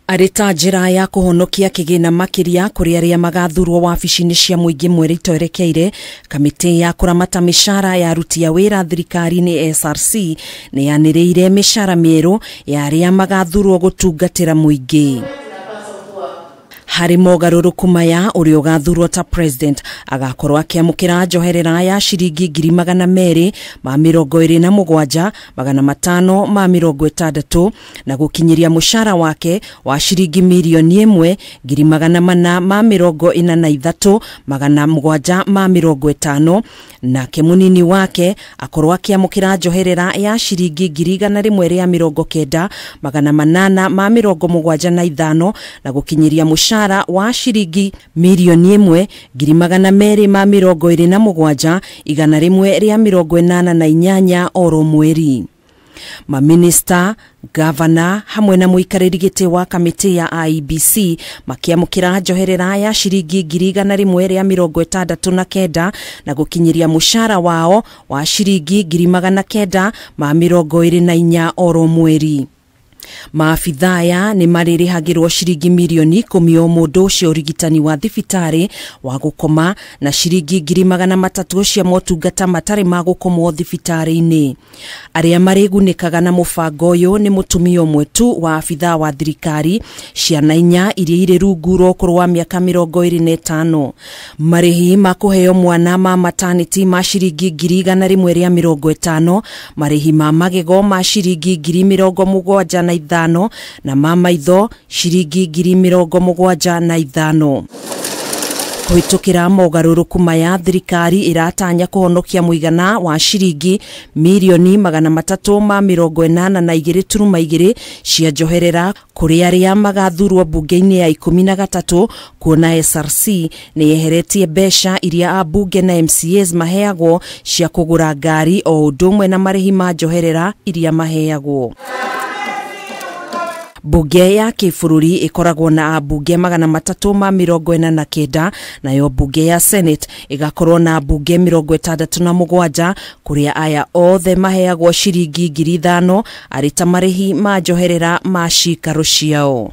Arita njira ya kuhonokia kigina makiria kuri aria magathurwo wabici-ini cia muingi mweri twerekeire, kamiti ya kuramata mishara ya aruti a wira thirikari-ini SRC ni yaniriire mishara mieru ya aria magathurwo gutungatira muingi. Hari mogaruruku maya uri ugathurwo ta president agakorwo akiamukira njoherera ya ciringi 227,560 na gukinyiria mushara wake wa ciringi milioni 1,443,750 na kemunini wake akorwo akiamukira njoherera ya ciringi 1,875 na gukinyiria mushara wa ciringi milioni 1,227,188 oro mweri. Maminista, gavana hamwe na muikariri giti wa kamiti ya IEBC makiamukira njoherera ya ciringi 169 na gukinyiria mushara wao wa ciringi 924 oro mweri. Maafithaya ni maririhagirwo ciringi milioni 10 o mundu cia urigitani wa thibitari wa gukoma na ciringi 300,000 cia motungata matari ma gukomwo thibitari-ini. Aria marigunikaga na mubango uyu ni mutumia umwe tu wa afitha wa thirikari, ciana 4 iria iri rungu rwa ukuru wa miaka 25. Marihi ma kuheo mwana ma maternity ma ciringi 150, marihi ma magego ma ciringi 75,000 na mama itho ciringi 75,000. Kuhitukira mogaruruku maya thirikari iratanya kuhonokia muigana wa ciringi milioni 382 cia njoherera kuri aria magathurwo bunge-ini ya 13, kuona SRC ni yeheretie besha iria abunge na MCAs maheagwo cia kugura ngari o udumwe na marihi ma njoherera iria maheagwo. Bunge ya kifururi ikoragwo na abunge 349 nayo bunge ya Senate igakorwo na abunge 67 kuria aya othe maheagwo ciringi 5,000 arita marihi ma njoherera ma cikaro ciao.